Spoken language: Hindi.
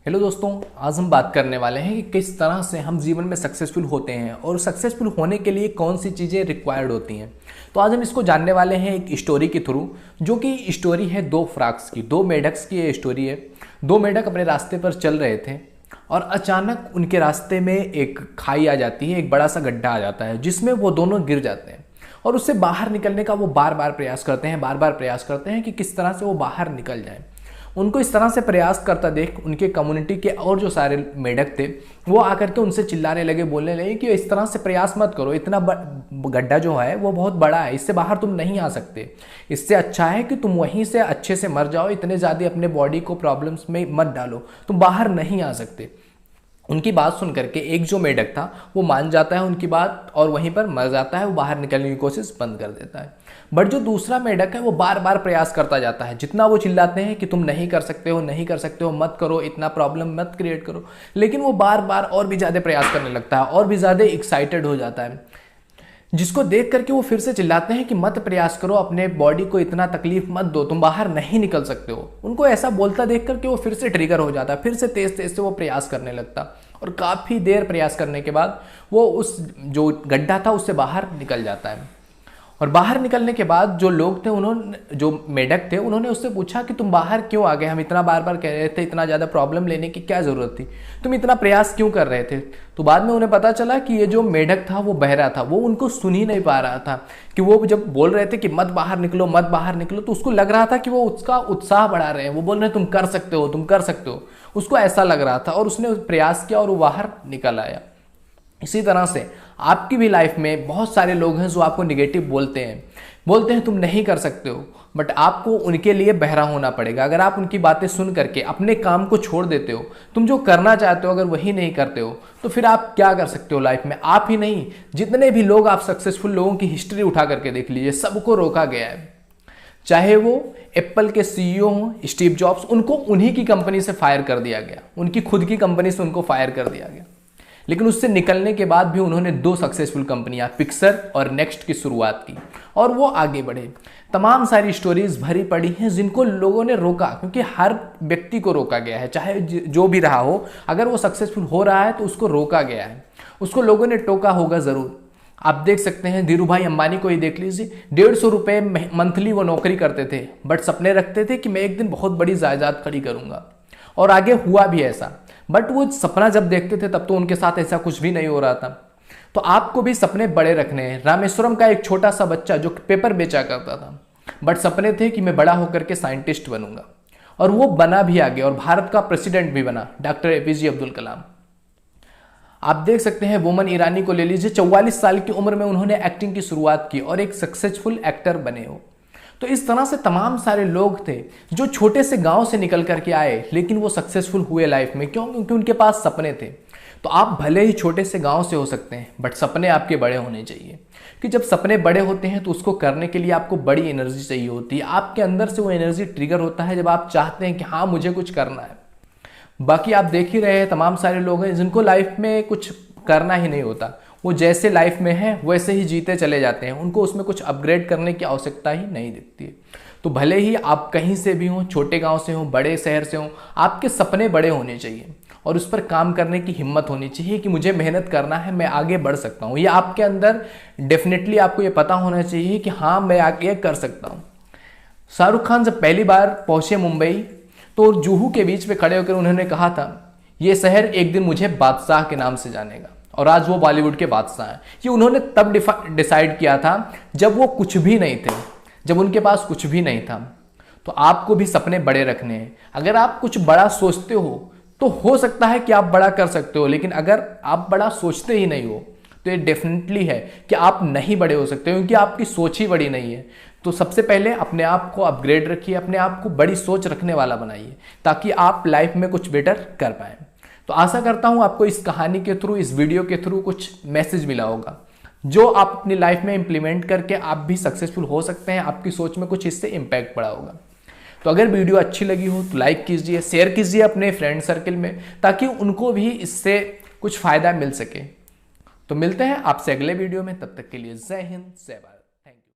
हेलो दोस्तों, आज हम बात करने वाले हैं कि किस तरह से हम जीवन में सक्सेसफुल होते हैं और सक्सेसफुल होने के लिए कौन सी चीज़ें रिक्वायर्ड होती हैं। तो आज हम इसको जानने वाले हैं एक स्टोरी के थ्रू, जो कि स्टोरी है दो फ्रॉक्स की, दो मेढक्स की ये स्टोरी है। दो मेढक अपने रास्ते पर चल रहे थे और अचानक उनके रास्ते में एक खाई आ जाती है, एक बड़ा सा गड्ढा आ जाता है जिसमें वो दोनों गिर जाते हैं। और उससे बाहर निकलने का वो बार बार प्रयास करते हैं कि किस तरह से वो बाहर निकल जाए। उनको इस तरह से प्रयास करता देख उनके कम्युनिटी के और जो सारे मेढक थे वो आकर के उनसे चिल्लाने लगे, बोलने लगे कि इस तरह से प्रयास मत करो, इतना गड्ढा जो है वो बहुत बड़ा है, इससे बाहर तुम नहीं आ सकते। इससे अच्छा है कि तुम वहीं से अच्छे से मर जाओ, इतने ज़्यादा अपने बॉडी को प्रॉब्लम्स में मत डालो, तुम बाहर नहीं आ सकते। उनकी बात सुन करके एक जो मेढक था वो मान जाता है उनकी बात और वहीं पर मर जाता है, वो बाहर निकलने की कोशिश बंद कर देता है। बट जो दूसरा मेढक है वो बार बार प्रयास करता जाता है, जितना वो चिल्लाते हैं कि तुम नहीं कर सकते हो, नहीं कर सकते हो, मत करो, इतना प्रॉब्लम मत क्रिएट करो, लेकिन वो बार बार और भी ज़्यादा प्रयास करने लगता है और भी ज़्यादा एक्साइटेड हो जाता है, जिसको देख करके वो फिर से चिल्लाते हैं कि मत प्रयास करो, अपने बॉडी को इतना तकलीफ मत दो, तुम बाहर नहीं निकल सकते हो। उनको ऐसा बोलता देख करके वो फिर से ट्रिगर हो जाता, फिर से तेज तेज से वो प्रयास करने लगता और काफ़ी देर प्रयास करने के बाद वो उस जो गड्ढा था उससे बाहर निकल जाता है। और बाहर निकलने के बाद जो लोग थे, उन्होंने, जो मेढक थे, उन्होंने उससे पूछा कि तुम बाहर क्यों आ गए, हम इतना बार बार कह रहे थे, इतना ज़्यादा प्रॉब्लम लेने की क्या ज़रूरत थी, तुम इतना प्रयास क्यों कर रहे थे। तो बाद में उन्हें पता चला कि ये जो मेढक था वो बहरा था, वो उनको सुन ही नहीं पा रहा था कि वो जब बोल रहे थे कि मत बाहर निकलो, मत बाहर निकलो, तो उसको लग रहा था कि वो उसका उत्साह बढ़ा रहे हैं, वो बोल रहे हैं तुम कर सकते हो, तुम कर सकते हो, उसको ऐसा लग रहा था और उसने प्रयास किया और वो बाहर निकल आया। इसी तरह से आपकी भी लाइफ में बहुत सारे लोग हैं जो आपको निगेटिव बोलते हैं तुम नहीं कर सकते हो, बट आपको उनके लिए बहरा होना पड़ेगा। अगर आप उनकी बातें सुन करके अपने काम को छोड़ देते हो, तुम जो करना चाहते हो अगर वही नहीं करते हो, तो फिर आप क्या कर सकते हो लाइफ में। आप ही नहीं, जितने भी लोग, आप सक्सेसफुल लोगों की हिस्ट्री उठा करके देख लीजिए, सबको रोका गया है। चाहे वो एप्पल के सीईओ हों, स्टीव जॉब्स, उनको उन्हीं की कंपनी से फायर कर दिया गया, उनकी खुद की कंपनी से उनको फायर कर दिया गया, लेकिन उससे निकलने के बाद भी उन्होंने दो सक्सेसफुल कंपनियां, पिक्सर और नेक्स्ट की शुरुआत की और वो आगे बढ़े। तमाम सारी स्टोरीज भरी पड़ी हैं जिनको लोगों ने रोका, क्योंकि हर व्यक्ति को रोका गया है, चाहे जो भी रहा हो, अगर वो सक्सेसफुल हो रहा है तो उसको रोका गया है, उसको लोगों ने टोका होगा ज़रूर। आप देख सकते हैं धीरू भाई अंबानी को ही देख लीजिए, 150 रुपये मंथली वो नौकरी करते थे, बट सपने रखते थे कि मैं एक दिन बहुत बड़ी जायदाद खड़ी करूंगा, और आगे हुआ भी ऐसा। बट वो सपना जब देखते थे तब तो उनके साथ ऐसा कुछ भी नहीं हो रहा था। तो आपको भी सपने बड़े रखने हैं। रामेश्वरम का एक छोटा सा बच्चा जो पेपर बेचा करता था, बट सपने थे कि मैं बड़ा होकर के साइंटिस्ट बनूंगा, और वो बना भी आगे और भारत का प्रेसिडेंट भी बना, डॉक्टर एपीजे अब्दुल कलाम। आप देख सकते हैं वोमन ईरानी को ले लीजिए, 44 साल की उम्र में उन्होंने एक्टिंग की शुरुआत की और एक सक्सेसफुल एक्टर बने हो। तो इस तरह से तमाम सारे लोग थे जो छोटे से गांव से निकल करके आए, लेकिन वो सक्सेसफुल हुए लाइफ में। क्यों? क्योंकि उनके पास सपने थे। तो आप भले ही छोटे से गांव से हो सकते हैं, बट सपने आपके बड़े होने चाहिए, कि जब सपने बड़े होते हैं तो उसको करने के लिए आपको बड़ी एनर्जी चाहिए होती है। आपके अंदर से वो एनर्जी ट्रिगर होता है जब आप चाहते हैं कि हाँ मुझे कुछ करना है। बाकी आप देख ही रहे हैं तमाम सारे लोग हैं जिनको लाइफ में कुछ करना ही नहीं होता, वो जैसे लाइफ में है वैसे ही जीते चले जाते हैं, उनको उसमें कुछ अपग्रेड करने की आवश्यकता ही नहीं दिखती है। तो भले ही आप कहीं से भी हों, छोटे गांव से हों, बड़े शहर से हों, आपके सपने बड़े होने चाहिए और उस पर काम करने की हिम्मत होनी चाहिए कि मुझे मेहनत करना है, मैं आगे बढ़ सकता हूँ। ये आपके अंदर डेफिनेटली आपको ये पता होना चाहिए कि हाँ मैं आगे कर सकता हूँ। शाहरुख खान जब पहली बार पहुंचे मुंबई, तो जुहू के बीच में खड़े होकर उन्होंने कहा था, ये शहर एक दिन मुझे बादशाह के नाम से जानेगा, और आज वो बॉलीवुड के बादशाह हैं। ये उन्होंने तब डिसाइड किया था जब वो कुछ भी नहीं थे, जब उनके पास कुछ भी नहीं था। तो आपको भी सपने बड़े रखने हैं। अगर आप कुछ बड़ा सोचते हो तो हो सकता है कि आप बड़ा कर सकते हो, लेकिन अगर आप बड़ा सोचते ही नहीं हो तो ये डेफिनेटली है कि आप नहीं बड़े हो सकते, क्योंकि आपकी सोच ही बड़ी नहीं है। तो सबसे पहले अपने आप को अपग्रेड रखिए, अपने आप को बड़ी सोच रखने वाला बनाइए, ताकि आप लाइफ में कुछ बेटर कर पाएं। तो आशा करता हूं आपको इस कहानी के थ्रू, इस वीडियो के थ्रू कुछ मैसेज मिला होगा, जो आप अपनी लाइफ में इंप्लीमेंट करके आप भी सक्सेसफुल हो सकते हैं। आपकी सोच में कुछ इससे इम्पैक्ट पड़ा होगा। तो अगर वीडियो अच्छी लगी हो तो लाइक कीजिए, शेयर कीजिए अपने फ्रेंड सर्कल में, ताकि उनको भी इससे कुछ फायदा मिल सके। तो मिलते हैं आपसे अगले वीडियो में, तब तक के लिए जय हिंद, जय भारत।